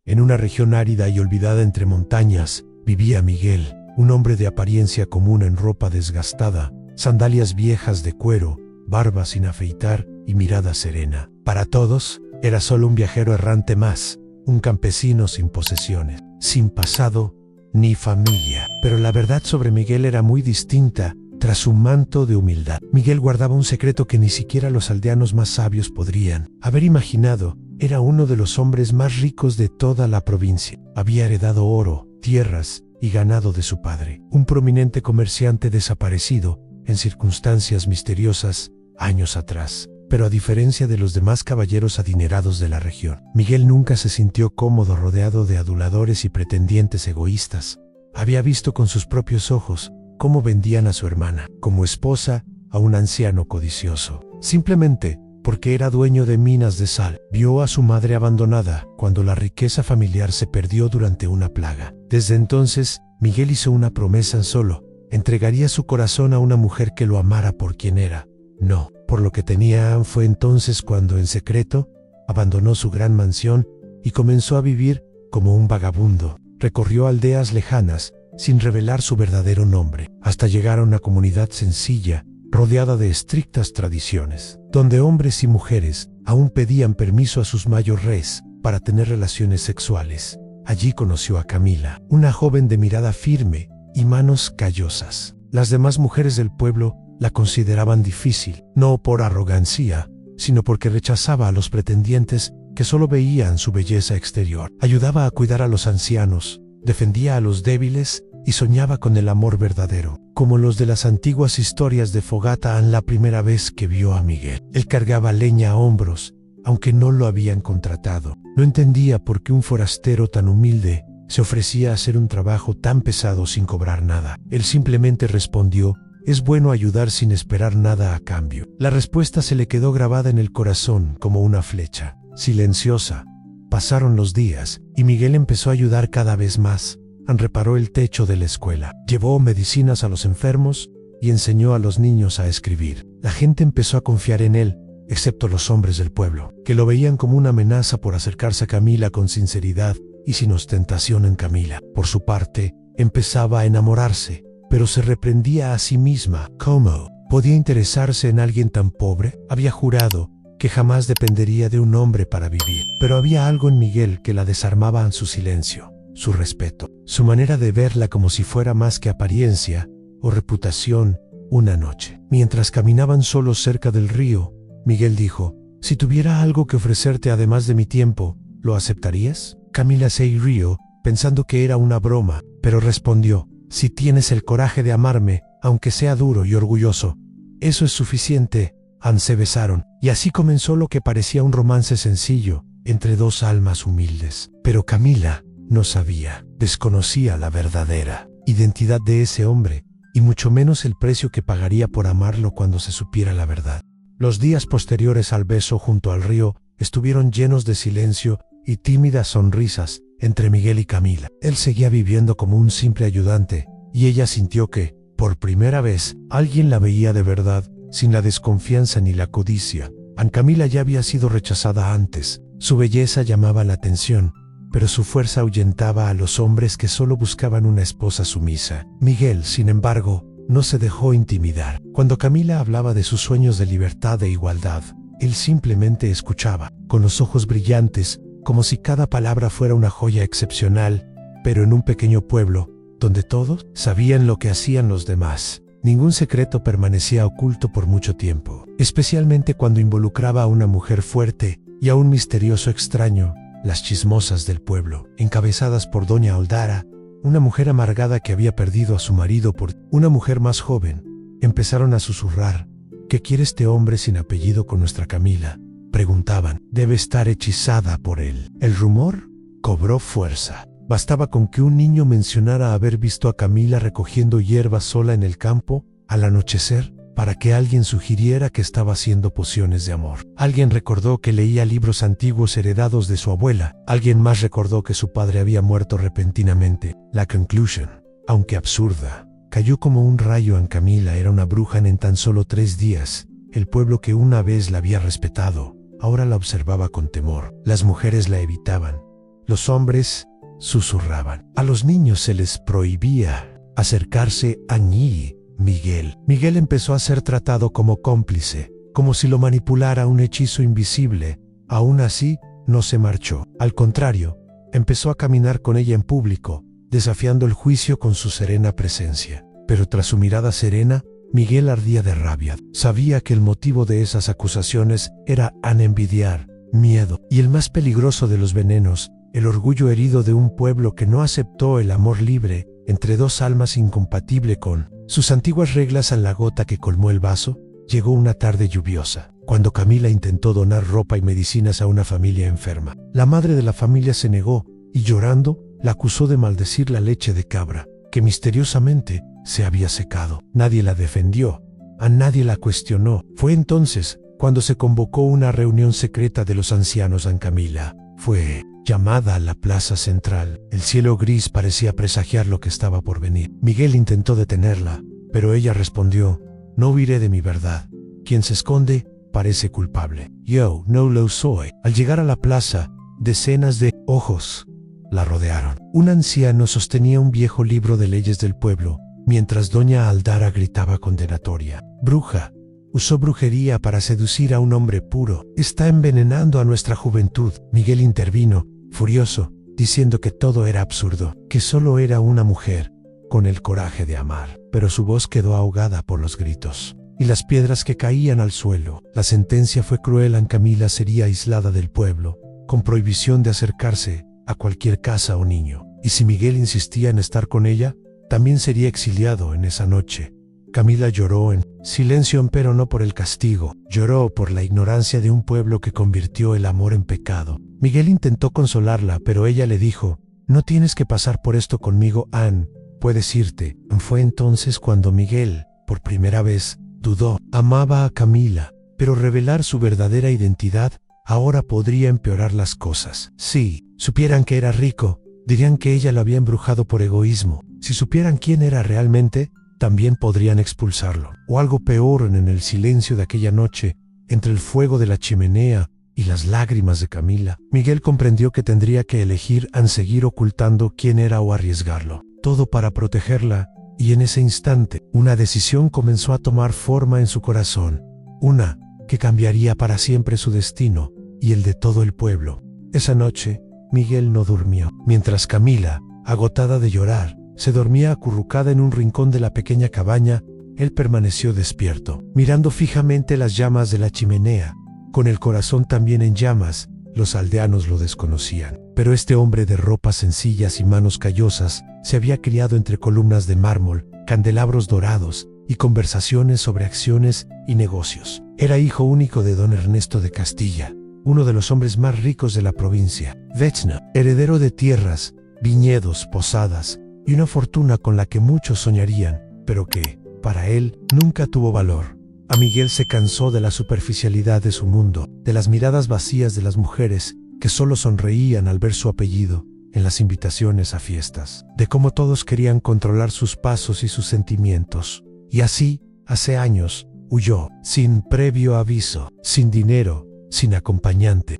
En una región árida y olvidada entre montañas, vivía Miguel, un hombre de apariencia común en ropa desgastada, sandalias viejas de cuero, barba sin afeitar y mirada serena. Para todos, era solo un viajero errante más, un campesino sin posesiones, sin pasado ni familia. Pero la verdad sobre Miguel era muy distinta. Tras su manto de humildad, Miguel guardaba un secreto que ni siquiera los aldeanos más sabios podrían haber imaginado. Era uno de los hombres más ricos de toda la provincia. Había heredado oro, tierras y ganado de su padre, un prominente comerciante desaparecido en circunstancias misteriosas años atrás. Pero a diferencia de los demás caballeros adinerados de la región, Miguel nunca se sintió cómodo rodeado de aduladores y pretendientes egoístas. Había visto con sus propios ojos cómo vendían a su hermana, como esposa, a un anciano codicioso. Simplemente porque era dueño de minas de sal, vio a su madre abandonada cuando la riqueza familiar se perdió durante una plaga. Desde entonces, Miguel hizo una promesa solo: entregaría su corazón a una mujer que lo amara por quien era, no por lo que tenía. Fue entonces cuando, en secreto, abandonó su gran mansión y comenzó a vivir como un vagabundo. Recorrió aldeas lejanas, sin revelar su verdadero nombre, hasta llegar a una comunidad sencilla, rodeada de estrictas tradiciones, donde hombres y mujeres aún pedían permiso a sus mayores para tener relaciones sexuales. Allí conoció a Camila, una joven de mirada firme y manos callosas. Las demás mujeres del pueblo la consideraban difícil, no por arrogancia, sino porque rechazaba a los pretendientes que solo veían su belleza exterior. Ayudaba a cuidar a los ancianos, defendía a los débiles y soñaba con el amor verdadero, como los de las antiguas historias de Fogata. La primera vez que vio a Miguel, él cargaba leña a hombros, aunque no lo habían contratado. No entendía por qué un forastero tan humilde se ofrecía a hacer un trabajo tan pesado sin cobrar nada. Él simplemente respondió: es bueno ayudar sin esperar nada a cambio. La respuesta se le quedó grabada en el corazón como una flecha. Silenciosa, pasaron los días y Miguel empezó a ayudar cada vez más. Reparó el techo de la escuela, llevó medicinas a los enfermos y enseñó a los niños a escribir. La gente empezó a confiar en él, excepto los hombres del pueblo, que lo veían como una amenaza por acercarse a Camila con sinceridad y sin ostentación. En Camila, por su parte, empezaba a enamorarse, pero se reprendía a sí misma. ¿Cómo podía interesarse en alguien tan pobre? Había jurado que jamás dependería de un hombre para vivir. Pero había algo en Miguel que la desarmaba en su silencio, su respeto, su manera de verla como si fuera más que apariencia o reputación. Una noche, mientras caminaban solos cerca del río, Miguel dijo: si tuviera algo que ofrecerte además de mi tiempo, ¿lo aceptarías? Camila se rió, pensando que era una broma, pero respondió: si tienes el coraje de amarme, aunque sea duro y orgulloso, eso es suficiente. Se besaron, y así comenzó lo que parecía un romance sencillo entre dos almas humildes. Pero Camila no sabía, desconocía la verdadera identidad de ese hombre, y mucho menos el precio que pagaría por amarlo cuando se supiera la verdad. Los días posteriores al beso junto al río estuvieron llenos de silencio y tímidas sonrisas entre Miguel y Camila. Él seguía viviendo como un simple ayudante, y ella sintió que, por primera vez, alguien la veía de verdad, sin la desconfianza ni la codicia. Camila ya había sido rechazada antes. Su belleza llamaba la atención, pero su fuerza ahuyentaba a los hombres que solo buscaban una esposa sumisa. Miguel, sin embargo, no se dejó intimidar. Cuando Camila hablaba de sus sueños de libertad e igualdad, él simplemente escuchaba, con los ojos brillantes, como si cada palabra fuera una joya excepcional. Pero en un pequeño pueblo, donde todos sabían lo que hacían los demás, ningún secreto permanecía oculto por mucho tiempo, especialmente cuando involucraba a una mujer fuerte y a un misterioso extraño. Las chismosas del pueblo, encabezadas por doña Oldara, una mujer amargada que había perdido a su marido por una mujer más joven, empezaron a susurrar: ¿qué quiere este hombre sin apellido con nuestra Camila? Preguntaban. Debe estar hechizada por él. El rumor cobró fuerza. Bastaba con que un niño mencionara haber visto a Camila recogiendo hierba sola en el campo al anochecer para que alguien sugiriera que estaba haciendo pociones de amor. Alguien recordó que leía libros antiguos heredados de su abuela. Alguien más recordó que su padre había muerto repentinamente. La conclusión, aunque absurda, cayó como un rayo en Camila. Era una bruja en tan solo 3 días. El pueblo que una vez la había respetado, ahora la observaba con temor. Las mujeres la evitaban. Los hombres susurraban. A los niños se les prohibía acercarse a Miguel. Miguel empezó a ser tratado como cómplice, como si lo manipulara un hechizo invisible. Aún así, no se marchó. Al contrario, empezó a caminar con ella en público, desafiando el juicio con su serena presencia. Pero tras su mirada serena, Miguel ardía de rabia. Sabía que el motivo de esas acusaciones era envidiar, miedo, y el más peligroso de los venenos, el orgullo herido de un pueblo que no aceptó el amor libre entre dos almas incompatible con sus antiguas reglas. A la gota que colmó el vaso, llegó una tarde lluviosa, cuando Camila intentó donar ropa y medicinas a una familia enferma. La madre de la familia se negó y, llorando, la acusó de maldecir la leche de cabra, que misteriosamente se había secado. Nadie la defendió, a nadie la cuestionó. Fue entonces cuando se convocó una reunión secreta de los ancianos. Camila fue llamada a la plaza central. El cielo gris parecía presagiar lo que estaba por venir. Miguel intentó detenerla, pero ella respondió: no huiré de mi verdad. Quien se esconde parece culpable. Yo no lo soy. Al llegar a la plaza, decenas de ojos la rodearon. Un anciano sostenía un viejo libro de leyes del pueblo, mientras doña Aldara gritaba condenatoria: bruja, usó brujería para seducir a un hombre puro. Está envenenando a nuestra juventud. Miguel intervino, furioso, diciendo que todo era absurdo, que solo era una mujer con el coraje de amar. Pero su voz quedó ahogada por los gritos y las piedras que caían al suelo. La sentencia fue cruel. Camila sería aislada del pueblo, con prohibición de acercarse a cualquier casa o niño. Y si Miguel insistía en estar con ella, también sería exiliado en esa noche. Camila lloró en silencio, pero no por el castigo. Lloró por la ignorancia de un pueblo que convirtió el amor en pecado. Miguel intentó consolarla, pero ella le dijo: no tienes que pasar por esto conmigo, Ann. Puedes irte. Fue entonces cuando Miguel, por primera vez, dudó. Amaba a Camila, pero revelar su verdadera identidad ahora podría empeorar las cosas. Si supieran que era rico, dirían que ella lo había embrujado por egoísmo. Si supieran quién era realmente, también podrían expulsarlo. O algo peor. En el silencio de aquella noche, entre el fuego de la chimenea y las lágrimas de Camila, Miguel comprendió que tendría que elegir en seguir ocultando quién era o arriesgarlo. Todo para protegerla, y en ese instante, una decisión comenzó a tomar forma en su corazón. Una que cambiaría para siempre su destino y el de todo el pueblo. Esa noche, Miguel no durmió. Mientras Camila, agotada de llorar, se dormía acurrucada en un rincón de la pequeña cabaña, él permaneció despierto, mirando fijamente las llamas de la chimenea. Con el corazón también en llamas, los aldeanos lo desconocían. Pero este hombre de ropas sencillas y manos callosas se había criado entre columnas de mármol, candelabros dorados y conversaciones sobre acciones y negocios. Era hijo único de don Ernesto de Castilla, uno de los hombres más ricos de la provincia. Vecna, heredero de tierras, viñedos, posadas y una fortuna con la que muchos soñarían, pero que, para él, nunca tuvo valor. A Miguel se cansó de la superficialidad de su mundo, de las miradas vacías de las mujeres que solo sonreían al ver su apellido en las invitaciones a fiestas, de cómo todos querían controlar sus pasos y sus sentimientos. Y así, hace años, huyó, sin previo aviso, sin dinero, sin acompañante,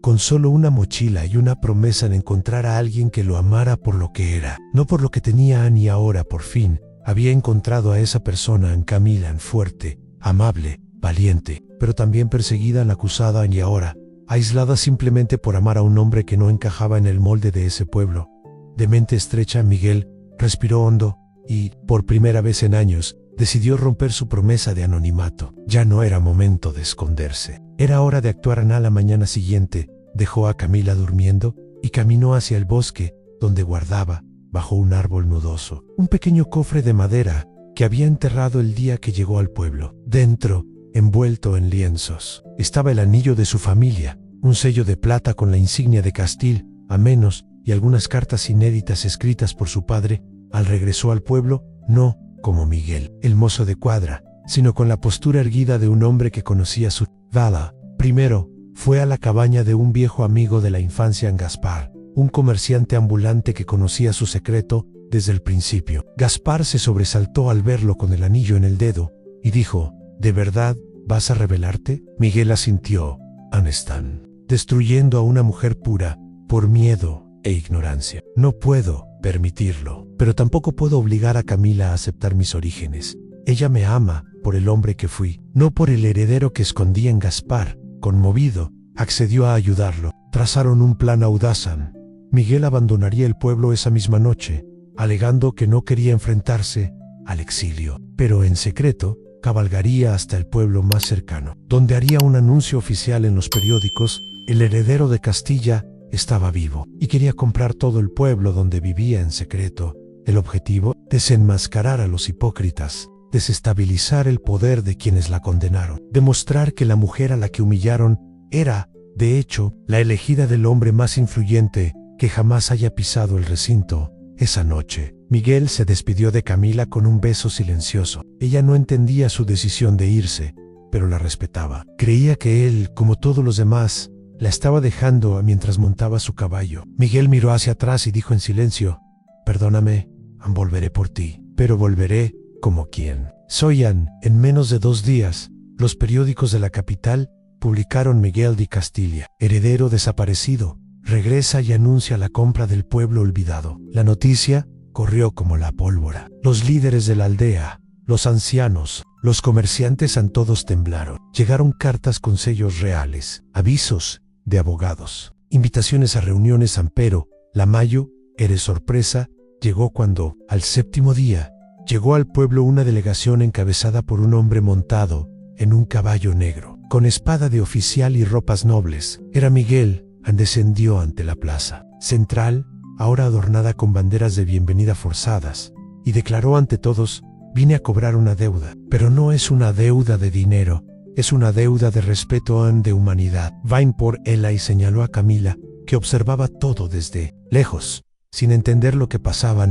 con solo una mochila y una promesa en encontrar a alguien que lo amara por lo que era, no por lo que tenía. Ni ahora, por fin, había encontrado a esa persona en Camila, fuerte, amable, valiente, pero también perseguida, acusada y ahora aislada simplemente por amar a un hombre que no encajaba en el molde de ese pueblo. De mente estrecha, Miguel respiró hondo y, por primera vez en años, decidió romper su promesa de anonimato. Ya no era momento de esconderse. Era hora de actuar. A la mañana siguiente, dejó a Camila durmiendo y caminó hacia el bosque, donde guardaba, bajo un árbol nudoso, un pequeño cofre de madera que había enterrado el día que llegó al pueblo. Dentro, envuelto en lienzos, estaba el anillo de su familia, un sello de plata con la insignia de Castil, amenos y algunas cartas inéditas escritas por su padre. Regresó al pueblo, no como Miguel, el mozo de cuadra, sino con la postura erguida de un hombre que conocía su vala. Primero, fue a la cabaña de un viejo amigo de la infancia, Gaspar, un comerciante ambulante que conocía su secreto desde el principio. Gaspar se sobresaltó al verlo con el anillo en el dedo y dijo: ¿de verdad vas a rebelarte? Miguel asintió. Están destruyendo a una mujer pura, por miedo e ignorancia. No puedo permitirlo, pero tampoco puedo obligar a Camila a aceptar mis orígenes. Ella me ama por el hombre que fui, no por el heredero que escondí en Gaspar. Conmovido, accedió a ayudarlo. Trazaron un plan audaz. Miguel abandonaría el pueblo esa misma noche, alegando que no quería enfrentarse al exilio, pero en secreto cabalgaría hasta el pueblo más cercano, donde haría un anuncio oficial en los periódicos. El heredero de Castilla estaba vivo y quería comprar todo el pueblo donde vivía en secreto. El objetivo: desenmascarar a los hipócritas, desestabilizar el poder de quienes la condenaron, demostrar que la mujer a la que humillaron era, de hecho, la elegida del hombre más influyente que jamás haya pisado el recinto. Esa noche, Miguel se despidió de Camila con un beso silencioso. Ella no entendía su decisión de irse, pero la respetaba. Creía que él, como todos los demás, la estaba dejando mientras montaba su caballo. Miguel miró hacia atrás y dijo en silencio: «Perdóname, volveré por ti, pero volveré como quien soy». En menos de 2 días, los periódicos de la capital publicaron: Miguel de Castilla, heredero desaparecido, regresa y anuncia la compra del pueblo olvidado. La noticia corrió como la pólvora. Los líderes de la aldea, los ancianos, los comerciantes, todos temblaron. Llegaron cartas con sellos reales, avisos de abogados, invitaciones a reuniones. Pero la mayor sorpresa llegó cuando, al 7º día, llegó al pueblo una delegación encabezada por un hombre montado en un caballo negro, con espada de oficial y ropas nobles. Era Miguel. Descendió ante la plaza central, ahora adornada con banderas de bienvenida forzadas, y declaró ante todos: «Vine a cobrar una deuda, pero no es una deuda de dinero, es una deuda de respeto, de humanidad». Vain por ella, y señaló a Camila, que observaba todo desde lejos, sin entender lo que pasaba.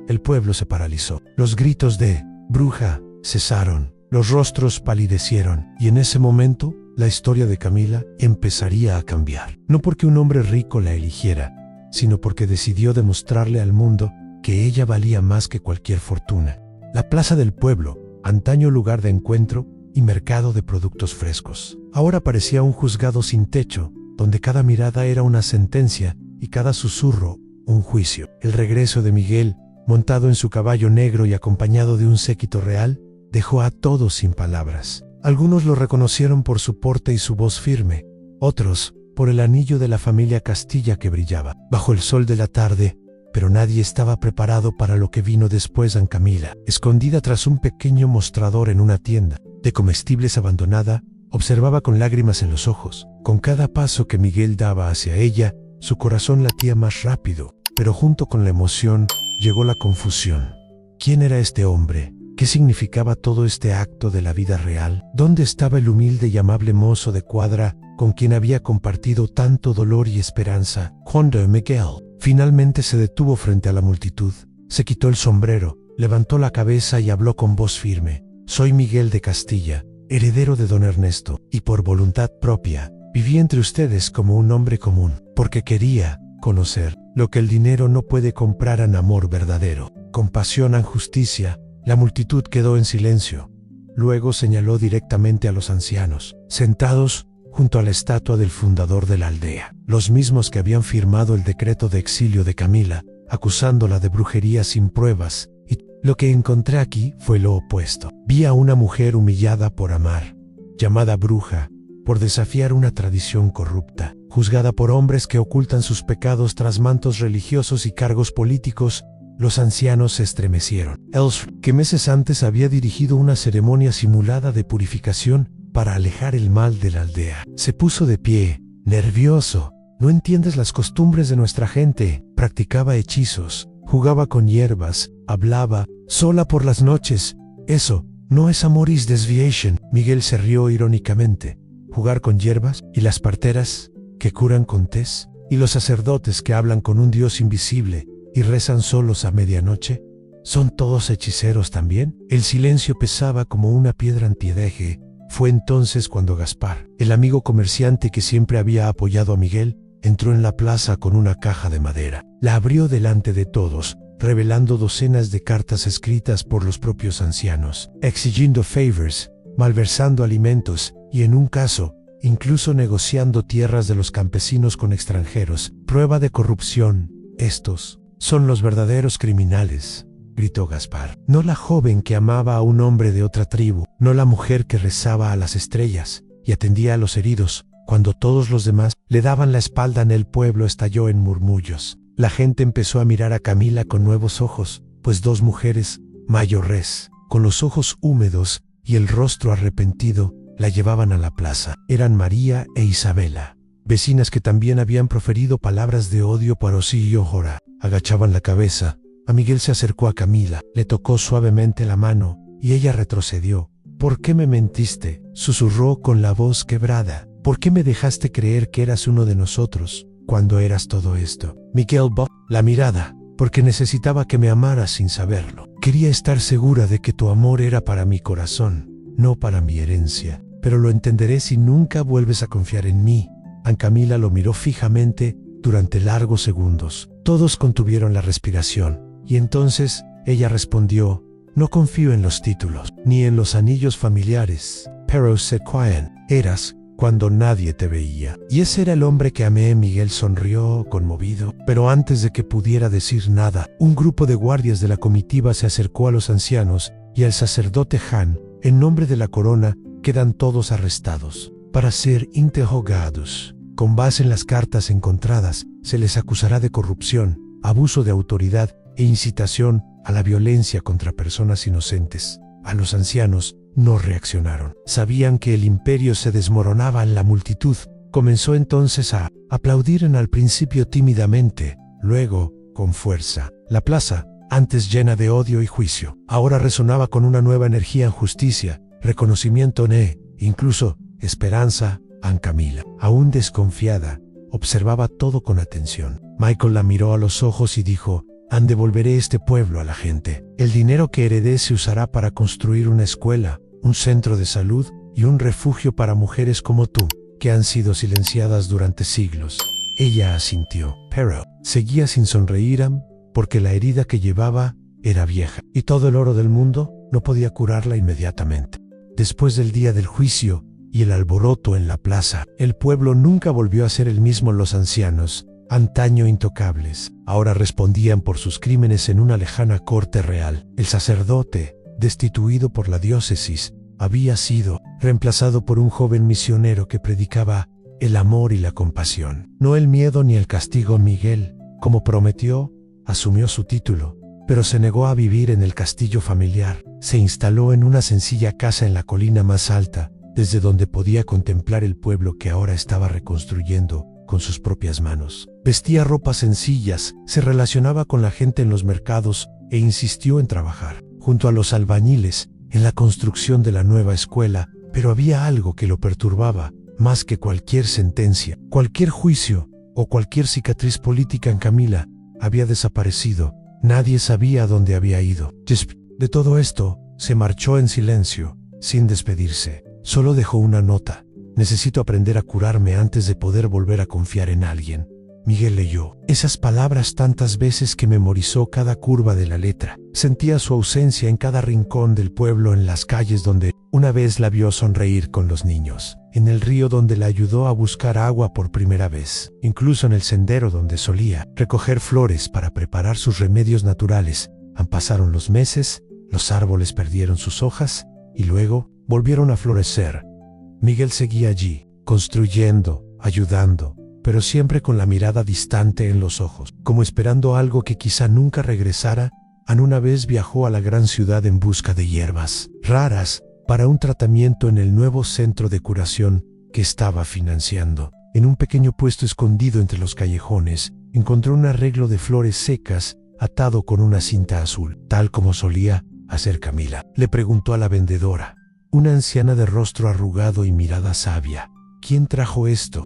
El pueblo se paralizó. Los gritos de «bruja» cesaron, los rostros palidecieron, y en ese momento la historia de Camila empezaría a cambiar. No porque un hombre rico la eligiera, sino porque decidió demostrarle al mundo que ella valía más que cualquier fortuna. La plaza del pueblo, antaño lugar de encuentro y mercado de productos frescos, ahora parecía un juzgado sin techo, donde cada mirada era una sentencia y cada susurro un juicio. El regreso de Miguel, montado en su caballo negro y acompañado de un séquito real, dejó a todos sin palabras. Algunos lo reconocieron por su porte y su voz firme, otros por el anillo de la familia Castilla que brillaba bajo el sol de la tarde, pero nadie estaba preparado para lo que vino después. Camila, escondida tras un pequeño mostrador en una tienda de comestibles abandonada, observaba con lágrimas en los ojos. Con cada paso que Miguel daba hacia ella, su corazón latía más rápido, pero junto con la emoción llegó la confusión. ¿Quién era este hombre? ¿Qué significaba todo este acto de la vida real? ¿Dónde estaba el humilde y amable mozo de cuadra con quien había compartido tanto dolor y esperanza? Cuando Miguel finalmente se detuvo frente a la multitud, se quitó el sombrero, levantó la cabeza y habló con voz firme: «Soy Miguel de Castilla, heredero de don Ernesto, y por voluntad propia viví entre ustedes como un hombre común, porque quería conocer lo que el dinero no puede comprar: amor verdadero, compasión, justicia». La multitud quedó en silencio. Luego señaló directamente a los ancianos, sentados junto a la estatua del fundador de la aldea, los mismos que habían firmado el decreto de exilio de Camila, acusándola de brujería sin pruebas. Y lo que encontré aquí fue lo opuesto. Vi a una mujer humillada por amar, llamada bruja, por desafiar una tradición corrupta, juzgada por hombres que ocultan sus pecados tras mantos religiosos y cargos políticos. Los ancianos se estremecieron. Ellsworth, que meses antes había dirigido una ceremonia simulada de purificación para alejar el mal de la aldea, se puso de pie, nervioso. «No entiendes las costumbres de nuestra gente». Practicaba hechizos, jugaba con hierbas, hablaba sola por las noches. «Eso no es amor, is desviation». Miguel se rió irónicamente. «¿Jugar con hierbas? ¿Y las parteras que curan con tés? ¿Y los sacerdotes que hablan con un dios invisible y rezan solos a medianoche? ¿Son todos hechiceros también?». El silencio pesaba como una piedra antieje. Fue entonces cuando Gaspar, el amigo comerciante que siempre había apoyado a Miguel, entró en la plaza con una caja de madera. La abrió delante de todos, revelando docenas de cartas escritas por los propios ancianos, exigiendo favors, malversando alimentos y, en un caso, incluso negociando tierras de los campesinos con extranjeros. Prueba de corrupción. Estos son los verdaderos criminales, gritó Gaspar. No la joven que amaba a un hombre de otra tribu, no la mujer que rezaba a las estrellas y atendía a los heridos, cuando todos los demás le daban la espalda. En el pueblo estalló en murmullos. La gente empezó a mirar a Camila con nuevos ojos, pues dos mujeres mayores, con los ojos húmedos y el rostro arrepentido, la llevaban a la plaza. Eran María e Isabela, vecinas que también habían proferido palabras de odio para sí y Ojora. Agachaban la cabeza. A Miguel se acercó a Camila, le tocó suavemente la mano y ella retrocedió. ¿Por qué me mentiste?, susurró con la voz quebrada. ¿Por qué me dejaste creer que eras uno de nosotros cuando eras todo esto? Miguel bajó la mirada, porque necesitaba que me amaras sin saberlo. Quería estar segura de que tu amor era para mi corazón, no para mi herencia. Pero lo entenderé si nunca vuelves a confiar en mí. Camila lo miró fijamente durante largos segundos. Todos contuvieron la respiración, y entonces ella respondió: no confío en los títulos, ni en los anillos familiares. Pero Sequoian, eras cuando nadie te veía. Y ese era el hombre que amé. Miguel sonrió conmovido, pero antes de que pudiera decir nada, un grupo de guardias de la comitiva se acercó a los ancianos y al sacerdote Han. En nombre de la corona, quedan todos arrestados para ser interrogados. Con base en las cartas encontradas, se les acusará de corrupción, abuso de autoridad e incitación a la violencia contra personas inocentes. A los ancianos no reaccionaron. Sabían que el imperio se desmoronaba. La multitud comenzó entonces a aplaudir, al principio tímidamente, luego con fuerza. La plaza, antes llena de odio y juicio, ahora resonaba con una nueva energía en justicia, reconocimiento incluso esperanza. Camila, aún desconfiada, observaba todo con atención. Michael la miró a los ojos y dijo: devolveré este pueblo a la gente. El dinero que heredé se usará para construir una escuela, un centro de salud y un refugio para mujeres como tú, que han sido silenciadas durante siglos. Ella asintió, pero seguía sin sonreír, porque la herida que llevaba era vieja, y todo el oro del mundo no podía curarla inmediatamente. Después del día del juicio y el alboroto en la plaza, el pueblo nunca volvió a ser el mismo. Los ancianos, antaño intocables, ahora respondían por sus crímenes en una lejana corte real. El sacerdote, destituido por la diócesis, había sido reemplazado por un joven misionero que predicaba el amor y la compasión, no el miedo ni el castigo. Miguel, como prometió, asumió su título, pero se negó a vivir en el castillo familiar. Se instaló en una sencilla casa en la colina más alta, desde donde podía contemplar el pueblo que ahora estaba reconstruyendo con sus propias manos. Vestía ropas sencillas, se relacionaba con la gente en los mercados e insistió en trabajar junto a los albañiles en la construcción de la nueva escuela. Pero había algo que lo perturbaba más que cualquier sentencia, cualquier juicio o cualquier cicatriz política. Camila había desaparecido. Nadie sabía a dónde había ido. De todo esto, se marchó en silencio, sin despedirse. Solo dejó una nota: necesito aprender a curarme antes de poder volver a confiar en alguien. Miguel leyó esas palabras tantas veces que memorizó cada curva de la letra. Sentía su ausencia en cada rincón del pueblo, en las calles donde una vez la vio sonreír con los niños, en el río donde la ayudó a buscar agua por primera vez, incluso en el sendero donde solía recoger flores para preparar sus remedios naturales. Pasaron los meses, los árboles perdieron sus hojas y luego volvieron a florecer. Miguel seguía allí, construyendo, ayudando, pero siempre con la mirada distante en los ojos, como esperando algo que quizá nunca regresara. Una vez viajó a la gran ciudad en busca de hierbas raras para un tratamiento en el nuevo centro de curación que estaba financiando. En un pequeño puesto escondido entre los callejones, encontró un arreglo de flores secas atado con una cinta azul, tal como solía hacer Camila. Le preguntó a la vendedora, una anciana de rostro arrugado y mirada sabia: ¿quién trajo esto?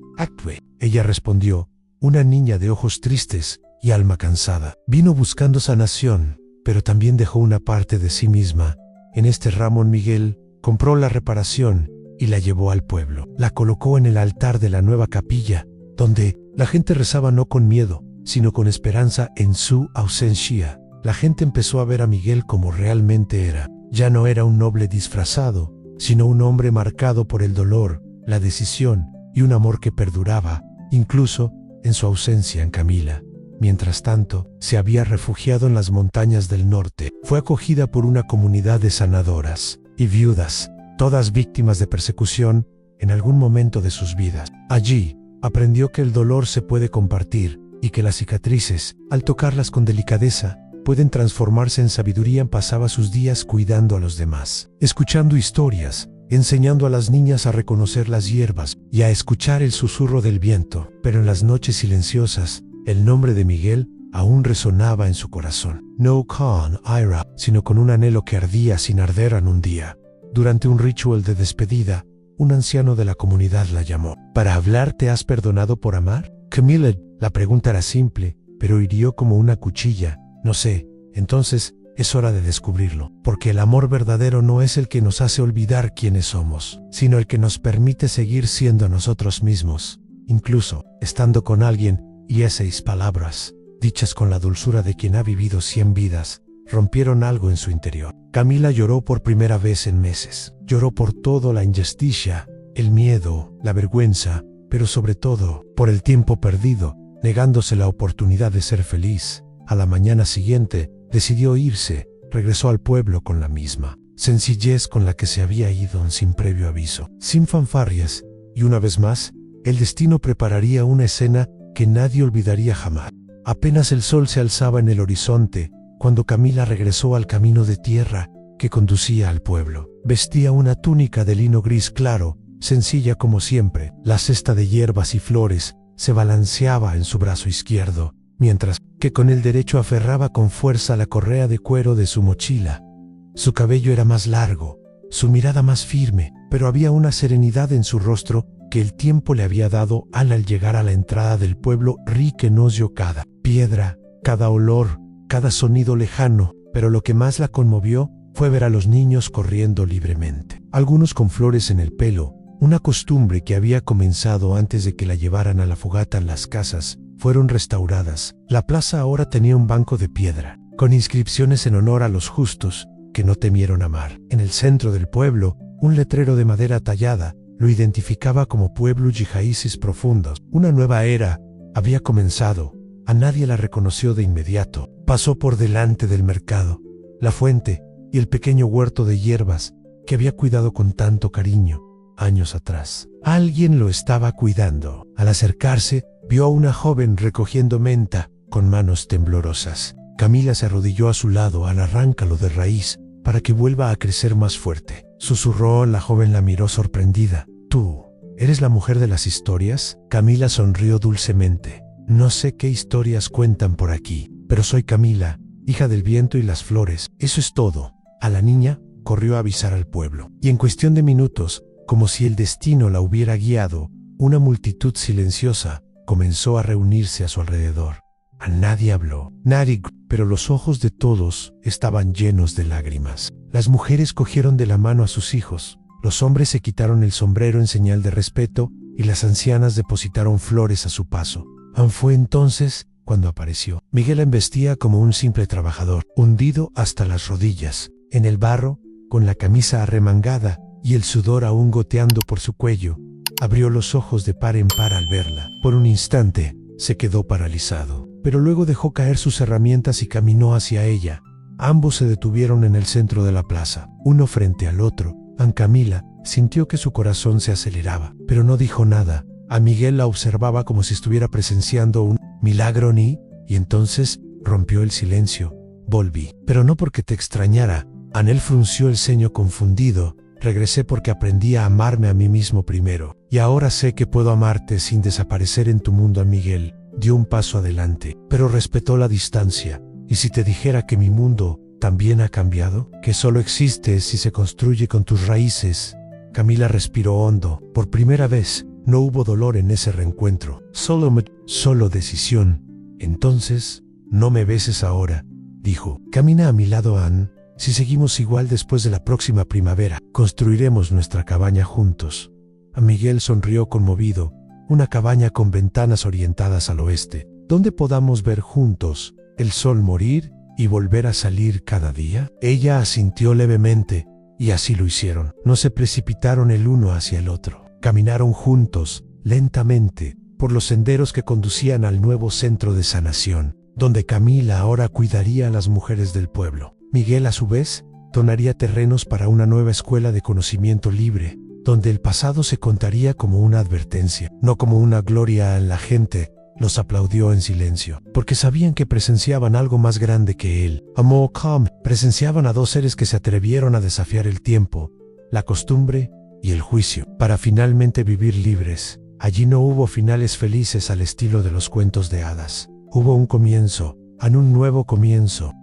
Ella respondió: una niña de ojos tristes y alma cansada. Vino buscando sanación, pero también dejó una parte de sí misma en este ramo. Miguel compró la reparación y la llevó al pueblo. La colocó en el altar de la nueva capilla, donde la gente rezaba no con miedo, sino con esperanza en su ausencia. La gente empezó a ver a Miguel como realmente era. Ya no era un noble disfrazado, sino un hombre marcado por el dolor la decisión y un amor que perduraba, incluso en su ausencia en Camila. Mientras tanto, se había refugiado en las montañas del norte. Fue acogida por una comunidad de sanadoras y viudas, todas víctimas de persecución en algún momento de sus vidas. Allí, aprendió que el dolor se puede compartir y que las cicatrices, al tocarlas con delicadeza, pueden transformarse en sabiduría. Pasaba sus días cuidando a los demás, escuchando historias, enseñando a las niñas a reconocer las hierbas y a escuchar el susurro del viento. Pero en las noches silenciosas, el nombre de Miguel aún resonaba en su corazón. No con ira, sino con un anhelo que ardía sin arder en un día. Durante un ritual de despedida, un anciano de la comunidad la llamó. ¿Para hablar te has perdonado por amar? Camila, la pregunta era simple, pero hirió como una cuchilla. No sé, entonces es hora de descubrirlo, porque el amor verdadero no es el que nos hace olvidar quiénes somos, sino el que nos permite seguir siendo nosotros mismos, incluso estando con alguien. Y esas palabras, dichas con la dulzura de quien ha vivido 100 vidas, rompieron algo en su interior. Camila lloró por primera vez en meses. Lloró por todo: la injusticia, el miedo, la vergüenza, pero sobre todo, por el tiempo perdido, negándose la oportunidad de ser feliz. A la mañana siguiente, decidió irse. Regresó al pueblo con la misma sencillez con la que se había ido sin previo aviso, sin fanfarrias, y una vez más, el destino prepararía una escena que nadie olvidaría jamás. Apenas el sol se alzaba en el horizonte, cuando Camila regresó al camino de tierra que conducía al pueblo. Vestía una túnica de lino gris claro, sencilla como siempre. La cesta de hierbas y flores se balanceaba en su brazo izquierdo, mientras que con el derecho aferraba con fuerza la correa de cuero de su mochila. Su cabello era más largo, su mirada más firme, pero había una serenidad en su rostro que el tiempo le había dado al llegar a la entrada del pueblo. Reconoció cada piedra, cada olor, cada sonido lejano, pero lo que más la conmovió fue ver a los niños corriendo libremente, algunos con flores en el pelo, una costumbre que había comenzado antes de que la llevaran a la fogata. Las casas fueron restauradas. La plaza ahora tenía un banco de piedra, con inscripciones en honor a los justos que no temieron amar. En el centro del pueblo, un letrero de madera tallada lo identificaba como pueblo y raíces profundas. Una nueva era había comenzado. A nadie la reconoció de inmediato. Pasó por delante del mercado, la fuente y el pequeño huerto de hierbas que había cuidado con tanto cariño años atrás. Alguien lo estaba cuidando. Al acercarse, vio a una joven recogiendo menta con manos temblorosas. Camila se arrodilló a su lado. Al arráncalo de raíz para que vuelva a crecer más fuerte, susurró. La joven la miró sorprendida. ¿Tú eres la mujer de las historias? Camila sonrió dulcemente. No sé qué historias cuentan por aquí, pero soy Camila, hija del viento y las flores. Eso es todo. A la niña corrió a avisar al pueblo, y en cuestión de minutos, como si el destino la hubiera guiado, una multitud silenciosa comenzó a reunirse a su alrededor. A nadie habló, nadie, pero los ojos de todos estaban llenos de lágrimas. Las mujeres cogieron de la mano a sus hijos, los hombres se quitaron el sombrero en señal de respeto y las ancianas depositaron flores a su paso. Fue entonces cuando apareció. Miguel embestía como un simple trabajador, hundido hasta las rodillas, en el barro, con la camisa arremangada y el sudor aún goteando por su cuello. Abrió los ojos de par en par al verla. Por un instante, se quedó paralizado, pero luego dejó caer sus herramientas y caminó hacia ella. Ambos se detuvieron en el centro de la plaza, uno frente al otro. Camila sintió que su corazón se aceleraba, pero no dijo nada. A Miguel la observaba como si estuviera presenciando un milagro. Y entonces rompió el silencio. Volví, pero no porque te extrañara. Anel frunció el ceño confundido. Regresé porque aprendí a amarme a mí mismo primero, y ahora sé que puedo amarte sin desaparecer en tu mundo. Miguel dio un paso adelante, pero respetó la distancia. ¿Y si te dijera que mi mundo también ha cambiado? Que solo existe si se construye con tus raíces. Camila respiró hondo. Por primera vez, no hubo dolor en ese reencuentro. Solo decisión. Entonces, no me beses ahora, dijo. Camina a mi lado, Anne. Si seguimos igual después de la próxima primavera, construiremos nuestra cabaña juntos. Miguel sonrió conmovido. Una cabaña con ventanas orientadas al oeste, donde podamos ver juntos el sol morir y volver a salir cada día. Ella asintió levemente, y así lo hicieron. No se precipitaron el uno hacia el otro. Caminaron juntos, lentamente, por los senderos que conducían al nuevo centro de sanación, donde Camila ahora cuidaría a las mujeres del pueblo. Miguel, a su vez, donaría terrenos para una nueva escuela de conocimiento libre, donde el pasado se contaría como una advertencia, no como una gloria. La gente los aplaudió en silencio, porque sabían que presenciaban algo más grande que él. Amor Calm presenciaban a dos seres que se atrevieron a desafiar el tiempo, la costumbre y el juicio, para finalmente vivir libres. Allí no hubo finales felices al estilo de los cuentos de hadas. Hubo un comienzo, un nuevo comienzo.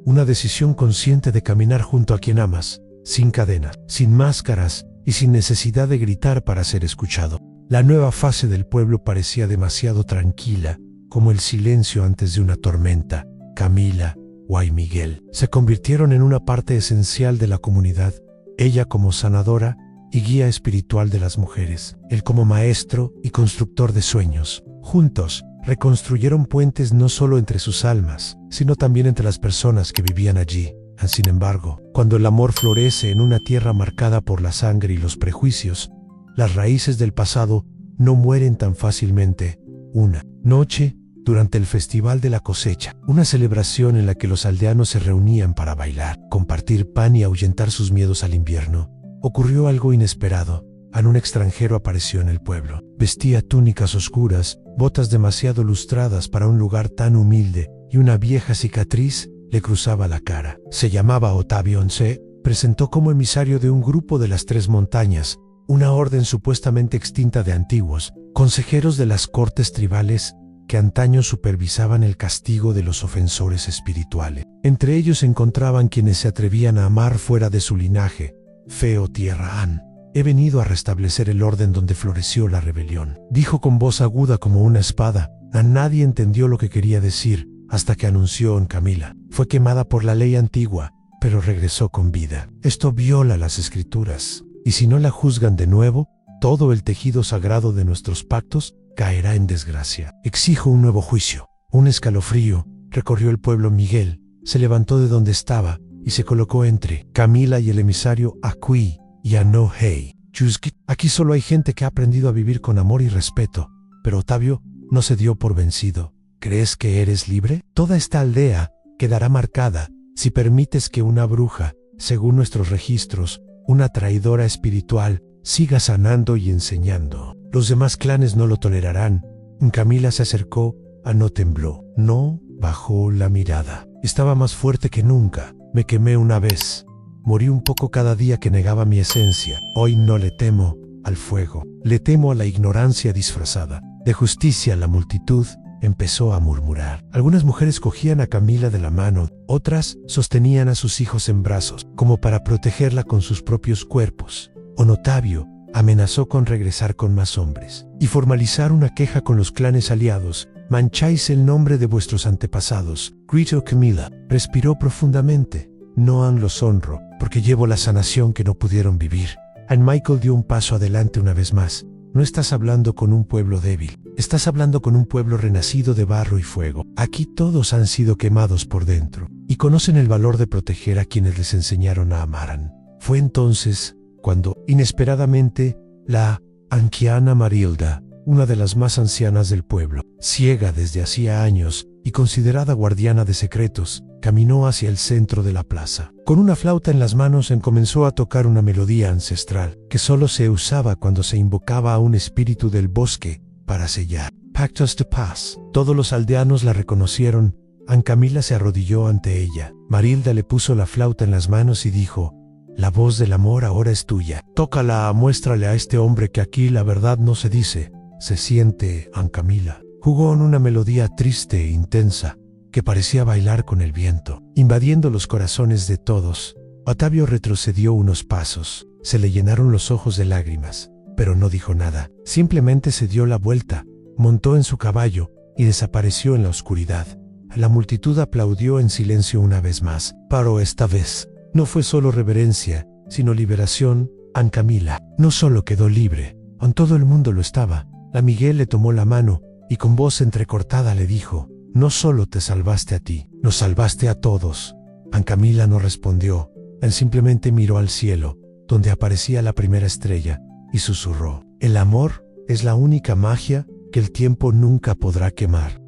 Una decisión consciente de caminar junto a quien amas, sin cadenas, sin máscaras y sin necesidad de gritar para ser escuchado. La nueva fase del pueblo parecía demasiado tranquila, como el silencio antes de una tormenta. Camila, y Miguel se convirtieron en una parte esencial de la comunidad, ella como sanadora y guía espiritual de las mujeres, él como maestro y constructor de sueños. Juntos, reconstruyeron puentes no solo entre sus almas, sino también entre las personas que vivían allí. Sin embargo, cuando el amor florece en una tierra marcada por la sangre y los prejuicios, las raíces del pasado no mueren tan fácilmente. Una noche, durante el Festival de la Cosecha, una celebración en la que los aldeanos se reunían para bailar, compartir pan y ahuyentar sus miedos al invierno, ocurrió algo inesperado. Un extranjero apareció en el pueblo. Vestía túnicas oscuras, botas demasiado lustradas para un lugar tan humilde, y una vieja cicatriz le cruzaba la cara. Se llamaba Otavio. Se presentó como emisario de un grupo de las Tres Montañas, una orden supuestamente extinta de antiguos consejeros de las cortes tribales que antaño supervisaban el castigo de los ofensores espirituales. Entre ellos se encontraban quienes se atrevían a amar fuera de su linaje, fe o tierra. He venido a restablecer el orden donde floreció la rebelión, dijo con voz aguda como una espada. Nadie entendió lo que quería decir, hasta que anunció en Camila. Fue quemada por la ley antigua, pero regresó con vida. Esto viola las escrituras, y si no la juzgan de nuevo, todo el tejido sagrado de nuestros pactos caerá en desgracia. Exijo un nuevo juicio. Un escalofrío recorrió el pueblo. Miguel se levantó de donde estaba y se colocó entre Camila y el emisario Akui y Anohei. Aquí solo hay gente que ha aprendido a vivir con amor y respeto, pero Otavio no se dio por vencido. ¿Crees que eres libre? Toda esta aldea quedará marcada si permites que una bruja, según nuestros registros, una traidora espiritual, siga sanando y enseñando. Los demás clanes no lo tolerarán. Camila se acercó, no tembló, no bajó la mirada. Estaba más fuerte que nunca. Me quemé una vez. Morí un poco cada día que negaba mi esencia. Hoy no le temo al fuego. Le temo a la ignorancia disfrazada de justicia. La multitud empezó a murmurar. Algunas mujeres cogían a Camila de la mano, otras sostenían a sus hijos en brazos, como para protegerla con sus propios cuerpos. Otavio amenazó con regresar con más hombres y formalizar una queja con los clanes aliados. Mancháis el nombre de vuestros antepasados. Gritó Camila. Respiró profundamente. No los honro, porque llevo la sanación que no pudieron vivir. Michael dio un paso adelante una vez más. No estás hablando con un pueblo débil. Estás hablando con un pueblo renacido de barro y fuego. Aquí todos han sido quemados por dentro y conocen el valor de proteger a quienes les enseñaron a amar. Fue entonces cuando, inesperadamente, la anciana Marilda, una de las más ancianas del pueblo, ciega desde hacía años y considerada guardiana de secretos, caminó hacia el centro de la plaza. Con una flauta en las manos comenzó a tocar una melodía ancestral que solo se usaba cuando se invocaba a un espíritu del bosque para sellar pactos de paz. Todos los aldeanos la reconocieron. Camila se arrodilló ante ella. Marilda le puso la flauta en las manos y dijo: la voz del amor ahora es tuya. Tócala, muéstrale a este hombre que aquí la verdad no se dice, se siente. Camila jugó en una melodía triste e intensa que parecía bailar con el viento, invadiendo los corazones de todos. Otavio retrocedió unos pasos. Se le llenaron los ojos de lágrimas, pero no dijo nada. Simplemente se dio la vuelta, montó en su caballo y desapareció en la oscuridad. La multitud aplaudió en silencio una vez más. Pero esta vez no fue solo reverencia, sino liberación. Camila no solo quedó libre, todo el mundo lo estaba. Miguel le tomó la mano y con voz entrecortada le dijo: no solo te salvaste a ti, nos salvaste a todos. Camila no respondió. Él simplemente miró al cielo, donde aparecía la primera estrella, y susurró: el amor es la única magia que el tiempo nunca podrá quemar.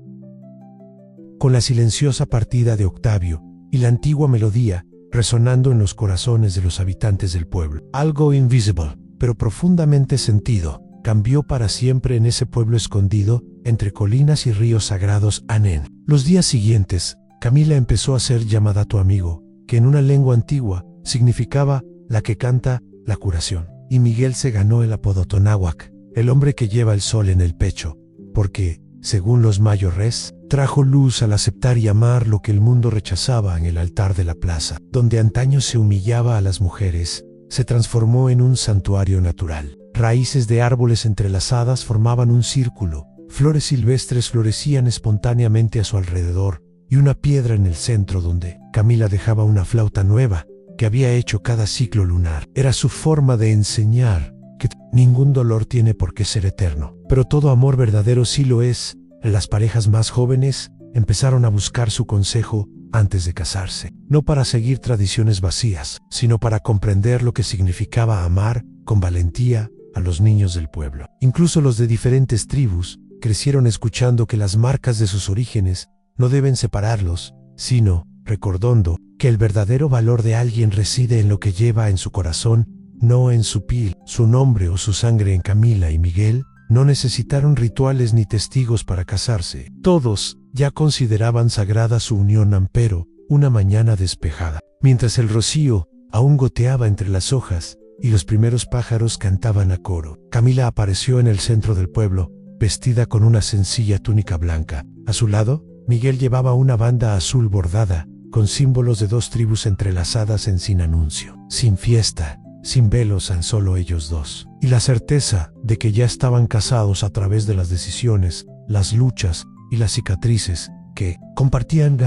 Con la silenciosa partida de Octavio y la antigua melodía resonando en los corazones de los habitantes del pueblo, algo invisible, pero profundamente sentido, cambió para siempre en ese pueblo escondido entre colinas y ríos sagrados Anén. Los días siguientes, Camila empezó a ser llamada tu amigo, que en una lengua antigua significaba la que canta la curación. Y Miguel se ganó el apodo Tonáhuac, el hombre que lleva el sol en el pecho, porque, según los mayores, trajo luz al aceptar y amar lo que el mundo rechazaba en el altar de la plaza, donde antaño se humillaba a las mujeres, se transformó en un santuario natural. Raíces de árboles entrelazadas formaban un círculo, flores silvestres florecían espontáneamente a su alrededor, y una piedra en el centro donde Camila dejaba una flauta nueva, que había hecho cada ciclo lunar. Era su forma de enseñar que ningún dolor tiene por qué ser eterno, pero todo amor verdadero sí lo es. Las parejas más jóvenes empezaron a buscar su consejo antes de casarse, no para seguir tradiciones vacías, sino para comprender lo que significaba amar con valentía a los niños del pueblo. Incluso los de diferentes tribus crecieron escuchando que las marcas de sus orígenes no deben separarlos, sino recordando que el verdadero valor de alguien reside en lo que lleva en su corazón, no en su piel. Su nombre o su sangre en Camila y Miguel no necesitaron rituales ni testigos para casarse. Todos ya consideraban sagrada su unión ampero, una mañana despejada. Mientras el rocío aún goteaba entre las hojas y los primeros pájaros cantaban a coro, Camila apareció en el centro del pueblo, vestida con una sencilla túnica blanca. A su lado, Miguel llevaba una banda azul bordada, con símbolos de dos tribus entrelazadas en sin anuncio, sin fiesta, sin velos, tan solo ellos dos. Y la certeza de que ya estaban casados a través de las decisiones, las luchas y las cicatrices que compartían.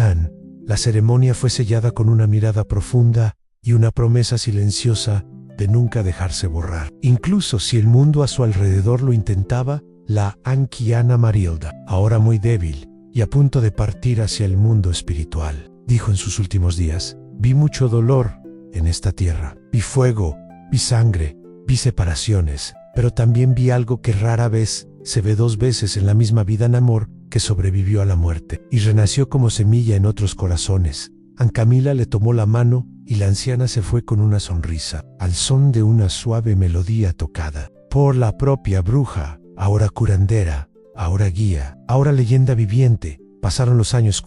La ceremonia fue sellada con una mirada profunda y una promesa silenciosa de nunca dejarse borrar. Incluso si el mundo a su alrededor lo intentaba, la anciana Marilda, ahora muy débil y a punto de partir hacia el mundo espiritual, dijo en sus últimos días: vi mucho dolor en esta tierra, vi fuego, vi sangre, vi separaciones, pero también vi algo que rara vez se ve dos veces en la misma vida: en amor que sobrevivió a la muerte y renació como semilla en otros corazones. Camila le tomó la mano y la anciana se fue con una sonrisa, al son de una suave melodía tocada por la propia bruja, ahora curandera, ahora guía, ahora leyenda viviente. Pasaron los años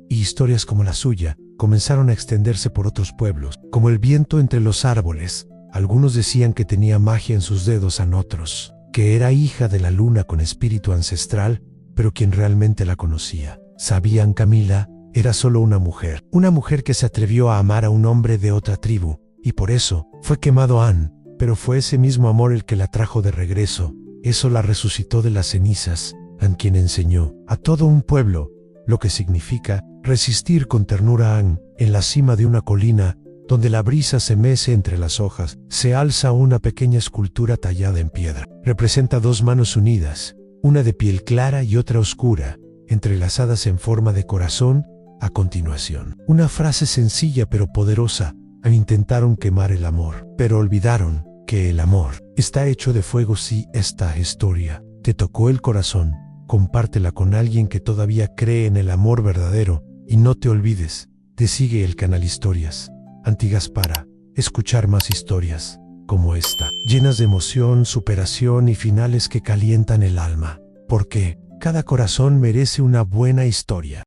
y historias como la suya comenzaron a extenderse por otros pueblos, como el viento entre los árboles. Algunos decían que tenía magia en sus dedos, en otros que era hija de la luna con espíritu ancestral, pero quien realmente la conocía, sabían, Camila era solo una mujer que se atrevió a amar a un hombre de otra tribu, y por eso fue quemado pero fue ese mismo amor el que la trajo de regreso. Eso la resucitó de las cenizas, quien enseñó a todo un pueblo lo que significa resistir con ternura. En la cima de una colina, donde la brisa se mece entre las hojas, se alza una pequeña escultura tallada en piedra. Representa dos manos unidas, una de piel clara y otra oscura, entrelazadas en forma de corazón. A continuación, una frase sencilla pero poderosa: intentaron quemar el amor, pero olvidaron que el amor está hecho de fuego. Si esta historia te tocó el corazón, compártela con alguien que todavía cree en el amor verdadero, y no te olvides de sigue el canal Historias Antiguas para escuchar más historias como esta, llenas de emoción, superación y finales que calientan el alma, porque cada corazón merece una buena historia.